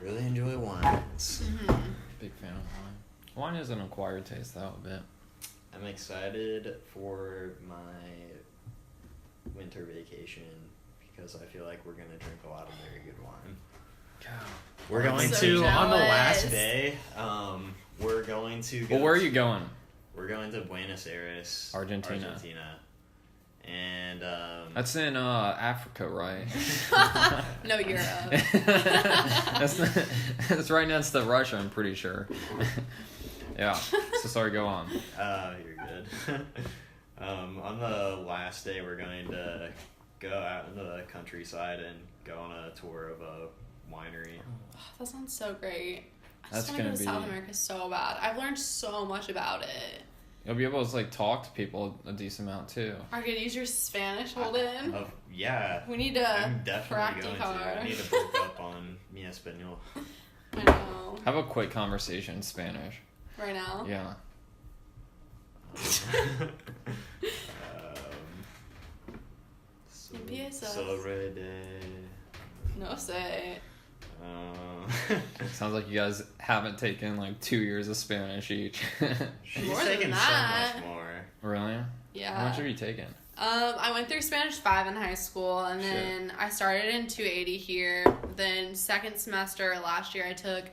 Really enjoy wines. Big fan of wine. Wine is an acquired taste, though, a bit. I'm excited for my winter vacation because I feel like we're gonna drink a lot of very good wine. God. We're going so to jealous. on the last day. We're going to. Well, where are you going? We're going to Buenos Aires, Argentina. And That's in Africa, right? No, Europe. That's right next to Russia, I'm pretty sure. Yeah. So sorry, go on. You're good. On the last day, we're going to go out in the countryside and go on a tour of a winery. Oh, that sounds so great. I That's just want to go gonna to be- South America so bad. I've learned so much about it. You'll be able to like talk to people a decent amount too. Are you gonna use your Spanish, Holden? Yeah. We need to I'm definitely going to. practicar. I need to bulk up on mi español. I know. Have a quick conversation in Spanish. Right now? Yeah. Empieza. Sobre de. No sé. Sounds like you guys haven't taken like 2 years of Spanish each. She's More than taken that. so much more. Really? Yeah. How much have you taken? I went through Spanish 5 in high school, and Shit. then I started in 280 here. Then second semester last year, I took,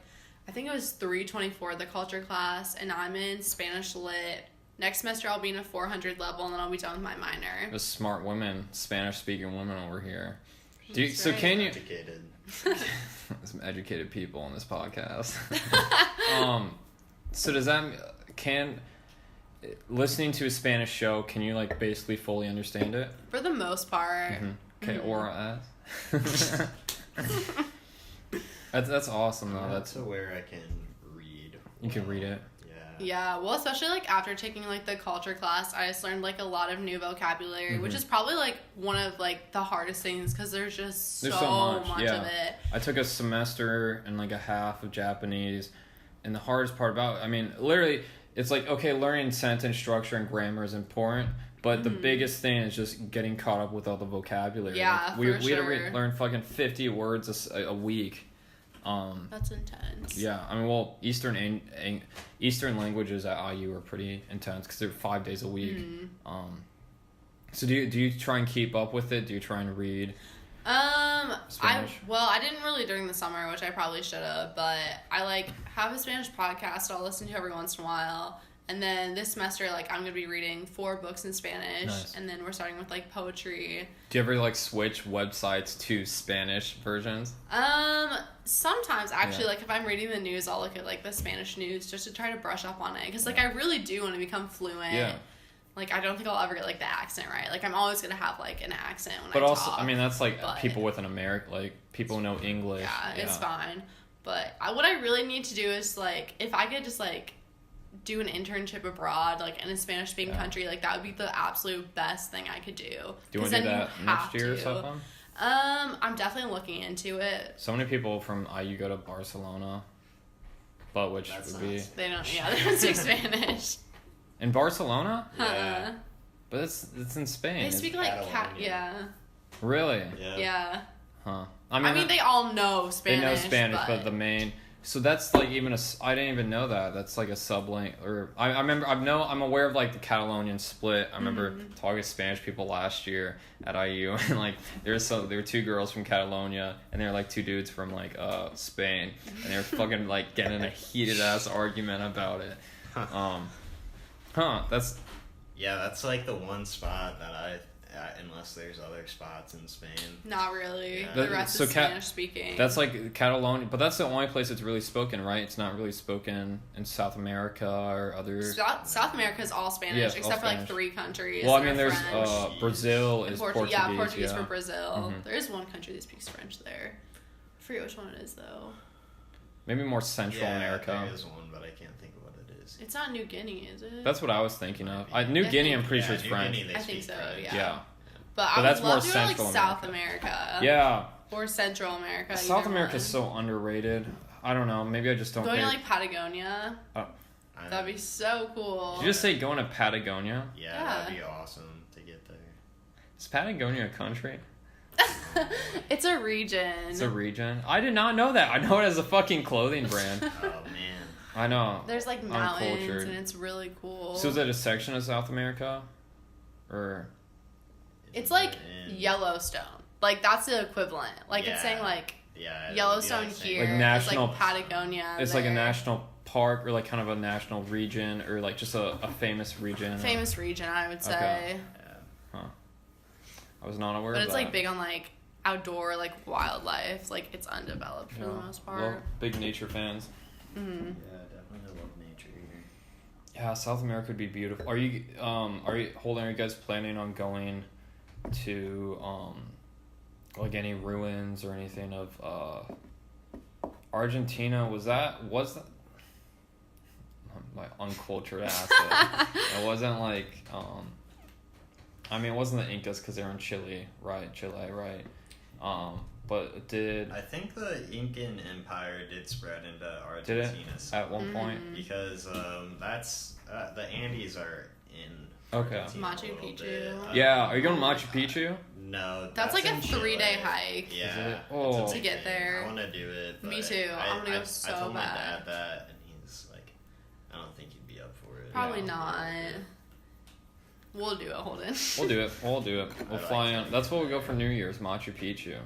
I think it was 324, the culture class, and I'm in Spanish Lit. Next semester, I'll be in a 400 level, and then I'll be done with my minor. The smart women, Spanish-speaking women over here. That's So right. can you? Educated. Some educated people on this podcast. So does that listening to a Spanish show? Can you like basically fully understand it? For the most part. Okay, Aura ass. That's awesome though. That's to where I can read. you can read it. Yeah, well, especially, like, after taking, like, the culture class, I just learned, like, a lot of new vocabulary, which is probably, like, one of, like, the hardest things, because there's just so much of it. I took a semester and, like, a half of Japanese, and the hardest part about it, I mean, literally, it's like, okay, learning sentence structure and grammar is important, but the biggest thing is just getting caught up with all the vocabulary. Yeah, like, we for had to sure. learn fucking 50 words a week. That's intense. Yeah, I mean, well, Eastern languages at IU are pretty intense because they're 5 days a week. So do you try and keep up with it? Do you try and read? Spanish? I didn't really during the summer, which I probably should have, but I like have a Spanish podcast I'll listen to every once in a while. And then this semester, like, I'm going to be reading 4 books in Spanish. Nice. And then we're starting with, like, poetry. Do you ever, like, switch websites to Spanish versions? Sometimes, actually, Yeah. like, if I'm reading the news, I'll look at, like, the Spanish news just to try to brush up on it. Because, like, I really do want to become fluent. Yeah. Like, I don't think I'll ever get, like, the accent right. Like, I'm always going to have, like, an accent when But I also, talk. I mean, that's, like, but- people with an American, like, people who know English. Yeah, it's fine. But what I really need to do is, like, if I could just, like, do an internship abroad, like, in a Spanish-speaking country, like, that would be the absolute best thing I could do. Do you want to do that next year or something? I'm definitely looking into it. So many people from IU go to Barcelona, but which That's would be... nuts. They don't speak Spanish. In Barcelona? Yeah. But it's in Spain. They speak, like, Catalonia. yeah. Really? Yeah. Huh. I mean, they all know Spanish. They know Spanish, but the main... So that's like even I didn't even know that. That's like a sublink, or I remember I'm aware of like the Catalonian split. I remember talking to Spanish people last year at IU, and like there were 2 girls from Catalonia, and there were like 2 dudes from like Spain, and they were fucking like getting in a heated ass argument about it. That's Yeah, that's like the one spot that in unless there's other spots in Spain. Not really. Yeah. The rest is Spanish speaking. That's like Catalonia, but that's the only place it's really spoken, right? It's not really spoken in South America or other. South America is all Spanish, except for like 3 countries. Well, I mean, there's French. Brazil is Portuguese. Yeah, Portuguese for Brazil. Mm-hmm. There is one country that speaks French there. I forget which one it is though. Maybe more Central America. There is one, but I can't think of what it is. It's not New Guinea, is it? That's what I was thinking of. New Guinea, I'm pretty sure it's French. Guinea, I think so. French. Yeah. But I that's would love more to go Central like South America. Yeah. Or Central America. South America is so underrated. I don't know. Maybe I just don't. Going to like Patagonia. Oh. That'd be so cool. Did you just say going to Patagonia? Yeah, that'd be awesome to get there. Is Patagonia a country? It's a region. It's a region? I did not know that. I know it as a fucking clothing brand. Oh, man. I know. There's like mountains and it's really cool. So is it a section of South America? Or... It's like Yellowstone. Like, that's the equivalent. Like, it's saying like Yellowstone here. Like national... It's like Patagonia It's there. like a national park or like kind of a national region or like just a famous region. Famous region, I would say. Okay. Huh. I was not aware of that. But it's like big on like outdoor like wildlife. Like it's undeveloped for the most part. Well, big nature fans. Mm-hmm. Yeah, definitely love nature here. Yeah, South America would be beautiful. Are you guys planning on going to like any ruins or anything of Argentina? Was that my uncultured ass? It wasn't like I mean, it wasn't the Incas because they were in Chile, right? But it did. I think the Incan Empire did spread into Argentina. Did it at one point? Because that's the Andes are in. Okay. Argentina Machu Picchu. Yeah, are you going to Machu Picchu? No, that's like a in 3-day hike. Yeah. Oh. To get there. I want to do it. Me too. I want to go so bad. I told my dad that, and he's like, I don't think he'd be up for it. Probably not. We'll do it, Holden. We'll do it. We'll fly in. That's what we go for New Year's, Machu Picchu.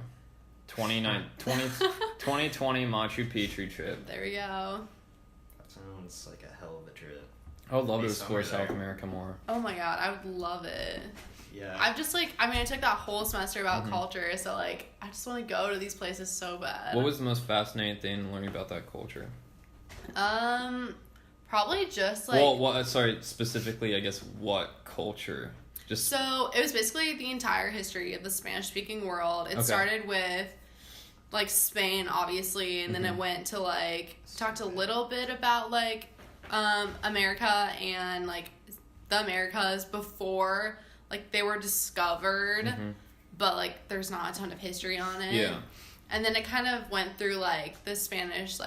2020 Machu Picchu trip. There we go. That sounds like a hell of a trip. I would love to explore South America more. Oh my god, I would love it. Yeah. I've just I took that whole semester about culture, so I just want to go to these places so bad. What was the most fascinating thing learning about that culture? Probably just specifically, I guess, what culture? So it was basically the entire history of the Spanish-speaking world. It started with Spain, obviously, and then it went to talked a little bit about America and the Americas before they were discovered, but there's not a ton of history on it. Yeah. And then it kind of went through the Spanish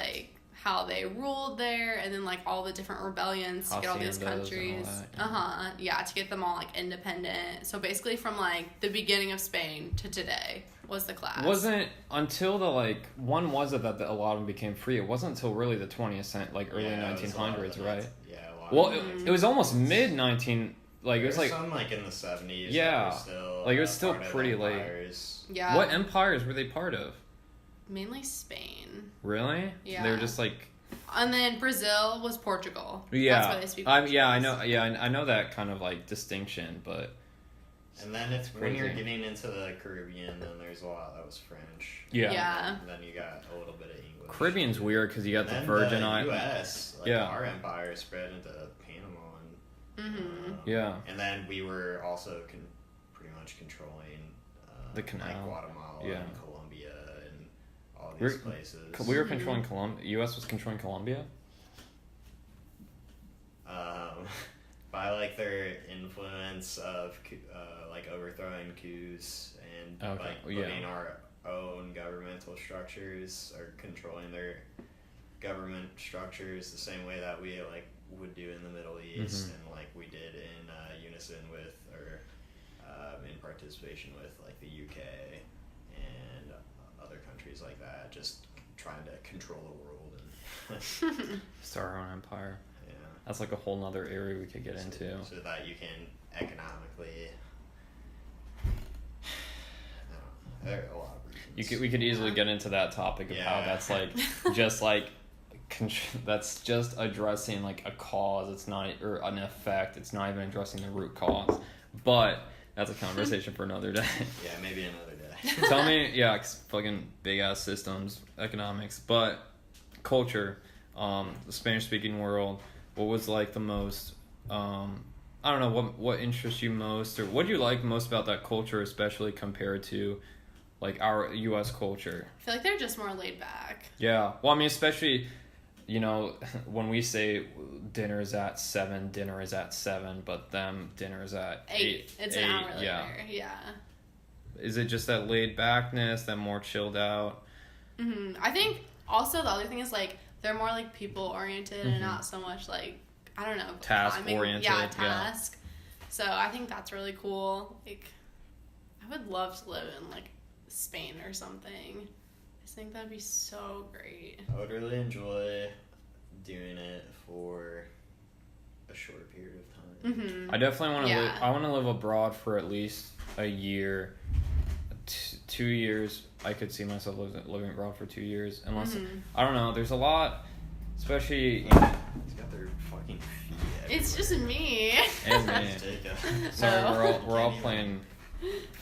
how they ruled there, and then all the different rebellions to get all these countries. To get them all independent. So basically from the beginning of Spain to today was the class. Wasn't until the when was it that a lot of them became free? It wasn't until really the 20th century, early 1900s, right? Yeah. Well, it was almost mid 19. It was some in the 70s. Yeah. Still, it was still pretty late. Yeah. What empires were they part of? Mainly Spain. Really? Yeah. They were just And then Brazil was Portugal. Yeah. That's why they speak Portuguese. Yeah, I know. Yeah, I know that kind of distinction, but. And then when you're getting into the Caribbean, then there's a lot that was French. Yeah. Yeah. And then you got a little bit of English. Caribbean's weird because you got the Virgin Islands. U.S. Our empire spread into Panama. Yeah. And then we were also pretty much controlling the canal, Guatemala and Colombia and all these places. We were controlling Colombia. U.S. was controlling Colombia. By their influence of overthrowing coups and putting our own governmental structures or controlling their government structures the same way that we would do in the Middle East and we did in unison with or in participation with the UK and other countries like that, just trying to control the world and start our own empire. Yeah, that's a whole nother area we could get into. So that you can economically. There are a lot of reasons. We could easily get into that topic of how that's just that's just addressing a cause. It's not or an effect. It's not even addressing the root cause. But That's a conversation for another day. Yeah, maybe another day. Tell me, yeah, 'cause fucking big ass systems, economics, but culture, the Spanish speaking world. What was like the most? I don't know what interests you most, or what do you like most about that culture, especially compared to like our U.S. culture. I feel like they're just more laid back. Yeah. Well, I mean, especially, you know, when we say dinner is at 7, but them dinner is at 8. It's an hour later. Yeah. Is it just that laid backness, that more chilled out? Mm-hmm. I think also the other thing is like they're more like people oriented and not so much like, I don't know, task oriented. Yeah, task. Yeah. So I think that's really cool. Like, I would love to live in like Spain or something. I just think that'd be so great. I would really enjoy doing it for a short period of time. Mm-hmm. I definitely want to live. I want to live abroad for at least a year, 2 years. I could see myself living abroad for 2 years, unless I don't know. There's a lot, especially. He's got their fucking feet everywhere. It's just me. And me. Sorry, we're all playing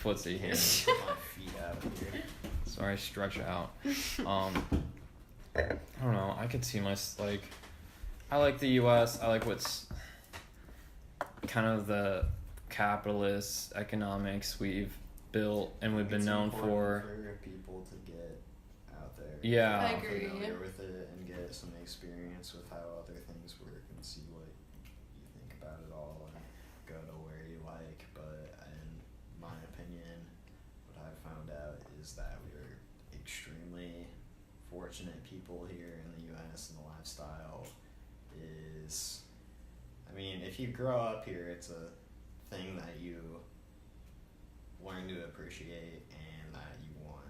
footsie here. My feet out here. Sorry, stretch out. I don't know. I could see I like the U.S. I like what's kind of the capitalist economics we've built and we've been known for people to get out there. Yeah. I agree. Familiar with it and get some experience with how other things work and see what you think about it all and go to where you like. But in my opinion, what I've found out is that we are extremely fortunate people here in the U.S. and the lifestyle is, I mean, if you grow up here, it's a thing that you learn to appreciate and that you want.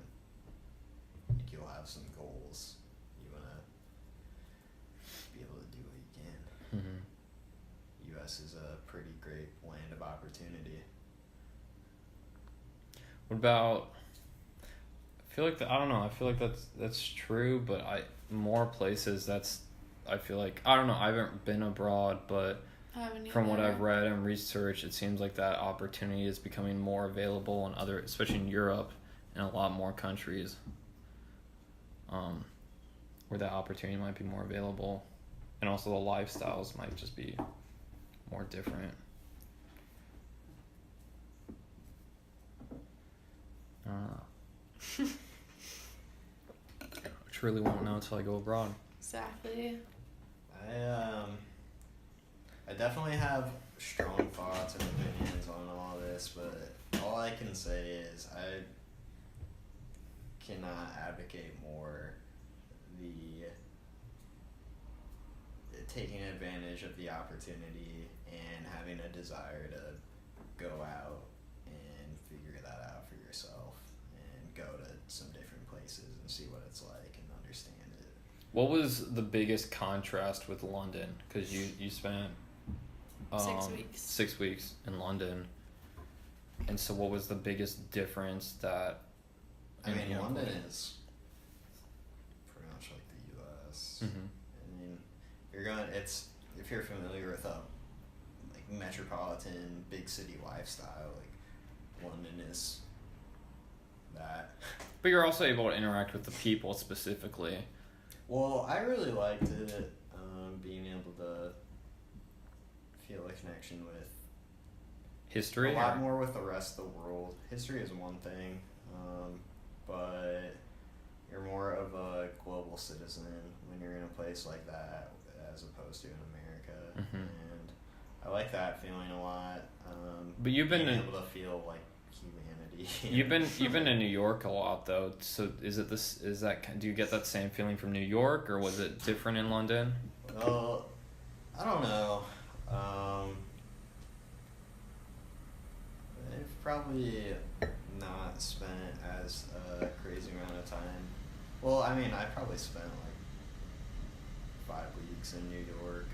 Like, you'll have some goals. You want to be able to do what you can. Mm-hmm. U.S. is a pretty great land of opportunity. What about? I feel like I don't know. I feel like that's true, but more places I feel like I don't know. I haven't been abroad, but from what I've read and researched, it seems like that opportunity is becoming more available in especially in Europe, and a lot more countries. Where that opportunity might be more available, and also the lifestyles might just be more different. I truly won't know until I go abroad. Exactly. I definitely have strong thoughts and opinions on all this, but all I can say is I cannot advocate more the taking advantage of the opportunity and having a desire to go out and figure that out for yourself and go to some different places and see what it's like and understand it. What was the biggest contrast with London? Because you spent 6 weeks. 6 weeks in London. And so what was the biggest difference that... I mean, London is pretty much like the U.S. Mm-hmm. I mean, if you're familiar with like metropolitan big city lifestyle, like London is that. But you're also able to interact with the people specifically. Well, I really liked it, being able to feel a connection with history. A lot more with the rest of the world. History is one thing, but you're more of a global citizen when you're in a place like that as opposed to in America. Mm-hmm. And I like that feeling a lot. But you've been able to feel like humanity. You've been in New York a lot though. So do you get that same feeling from New York, or was it different in London? Well, I don't know. I've probably not spent as a crazy amount of time. Well, I mean, I probably spent like 5 weeks in New York,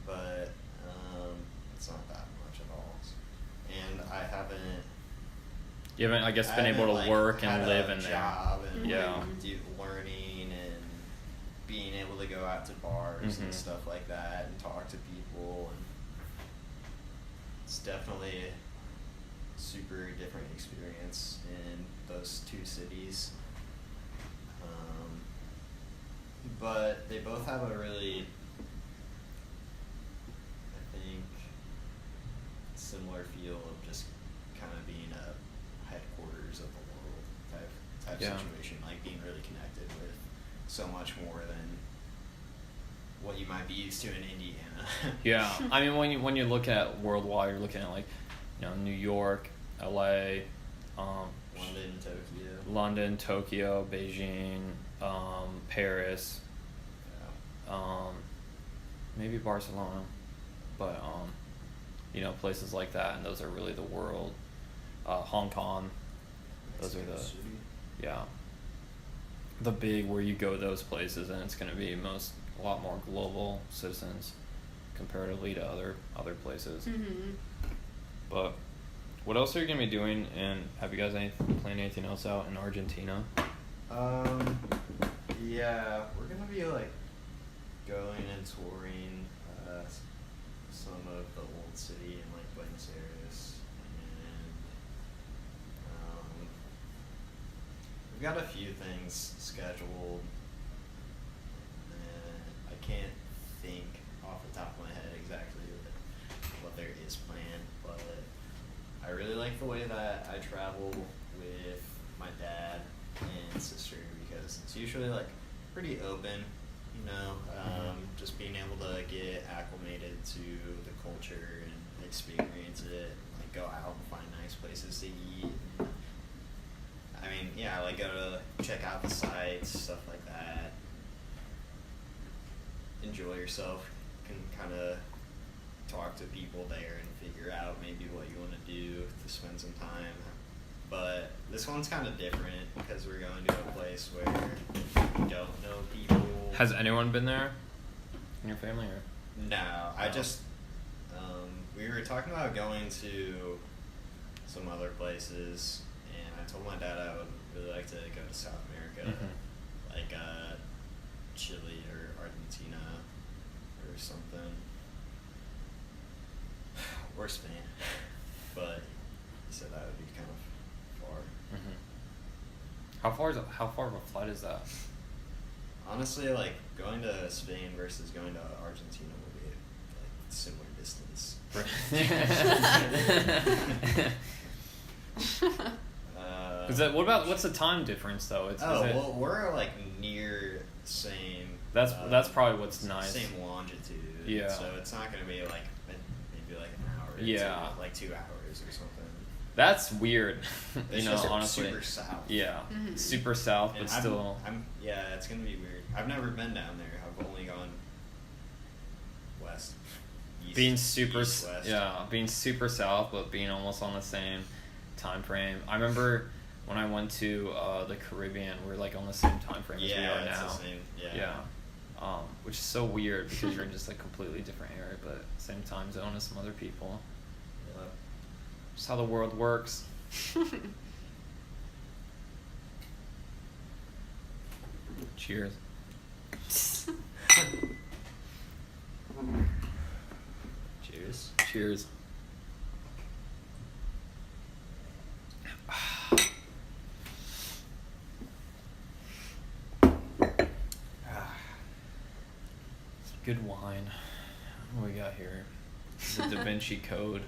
but it's not that much at all. And I haven't. You haven't, I guess, been able to work and live in there. And yeah. Do learning and being able to go out to bars and stuff like that and talk to people, and it's definitely super different experience in those two cities. But they both have a really, I think, similar feel of just kind of being a headquarters of the world type situation, like being really connected with so much more than what you might be used to in Indiana. Yeah, I mean, when you look at worldwide, you're looking at like, New York, LA, London, Tokyo, Beijing, Paris, maybe Barcelona, but places like that, and those are really the world. Hong Kong, those are the big where you go those places, and it's going to be a lot more global citizens comparatively to other places. Mm-hmm. But what else are you going to be doing, and have you guys planned anything else out in Argentina? Yeah, we're going to be going and touring some of the old city in Buenos Aires, and we've got a few things scheduled, and I can't think off the top of my head exactly what there is planned, but I really like the way that I travel with my dad and sister, because it's usually pretty open, just being able to get acclimated to the culture and experience it, go out and find nice places to eat. I mean, yeah, go to check out the sites, stuff like that. Enjoy yourself, can kind of talk to people there and figure out maybe what you want to do to spend some time. But this one's kind of different because we're going to a place where we don't know people. Has anyone been there in your family, or? No, I just we were talking about going to some other places, and I told my dad I would really like to go to South America, Chile or Argentina or something, or Spain. But he said that would be kind of far. Mm-hmm. How far of a flight is that? Honestly, going to Spain versus going to Argentina will be similar distance. What's the time difference though? Well, we're near same. That's probably what's nice. Same longitude. Yeah. So it's not gonna be maybe an hour. Yeah. 2 hours or something. That's weird. It's honestly. Super south. Yeah. Mm-hmm. Super south, and but still. Yeah, it's gonna be weird. I've never been down there. I've only gone west. East, being super east, west. being super south, but being almost on the same time frame. I remember when I went to the Caribbean, we're on the same time frame as we are now. It's the same. Yeah. Which is so weird because you're in just completely different area, but same time zone as some other people. Yeah. Just how the world works. Cheers. Cheers. Cheers. Good wine. What we got here? The Da Vinci Code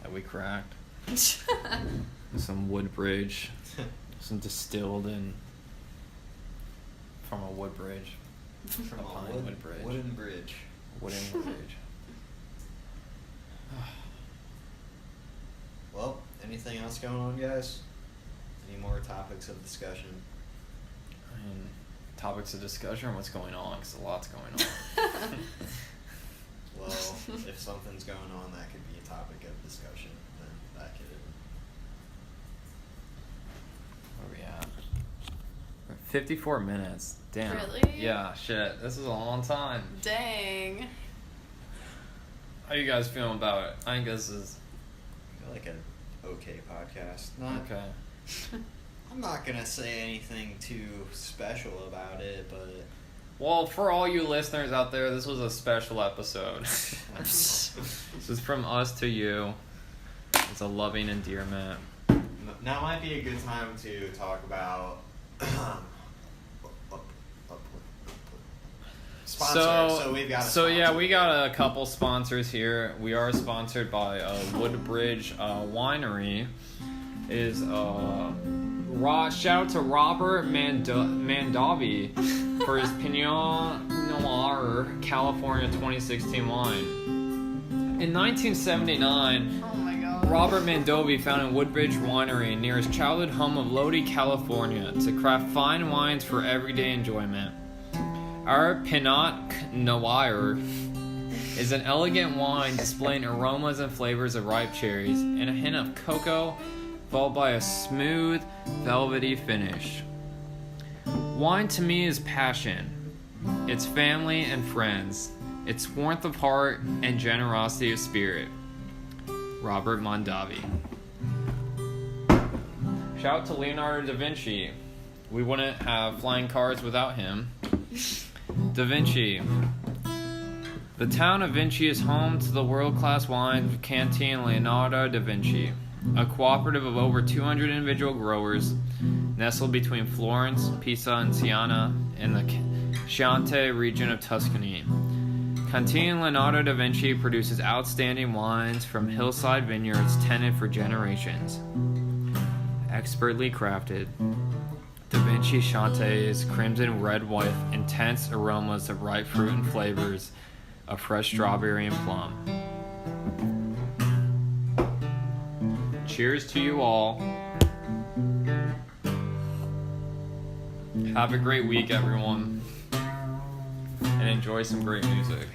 that we cracked. Some Woodbridge. Some distilled in from a Woodbridge. From a wooden bridge. Wooden bridge. Well, anything else going on, guys? Any more topics of discussion? I mean, topics of discussion or what's going on? Because a lot's going on. Well, if something's going on, that could be a topic of discussion. Then that could. Where are we at? We're at 54 minutes. Damn. Really? Yeah, shit. This is a long time. Dang. How you guys feeling about it? I think this is... an okay podcast. Okay. I'm not going to say anything too special about it, but... Well, for all you listeners out there, this was a special episode. This is from us to you. It's a loving endearment. Now might be a good time to talk about sponsor. We got a couple sponsors here. We are sponsored by Woodbridge Winery. Shout out to Robert Mandavi for his Pinot Noir California 2016 wine. In 1979, Oh my god. Robert Mandovi founded Woodbridge Winery near his childhood home of Lodi, California, to craft fine wines for everyday enjoyment. Our Pinot Noir is an elegant wine displaying aromas and flavors of ripe cherries and a hint of cocoa, followed by a smooth, velvety finish. Wine to me is passion. It's family and friends. It's warmth of heart and generosity of spirit. Robert Mondavi. Shout out to Leonardo da Vinci. We wouldn't have flying cars without him. Da Vinci. The town of Vinci is home to the world-class wine canteen Leonardo da Vinci, a cooperative of over 200 individual growers nestled between Florence, Pisa, and Siena in the Chianti region of Tuscany. Canteen Leonardo da Vinci produces outstanding wines from hillside vineyards tended for generations. Expertly crafted, Da Vinci Chianti is crimson red with intense aromas of ripe fruit and flavors of fresh strawberry and plum. Cheers to you all. Have a great week, everyone. And enjoy some great music.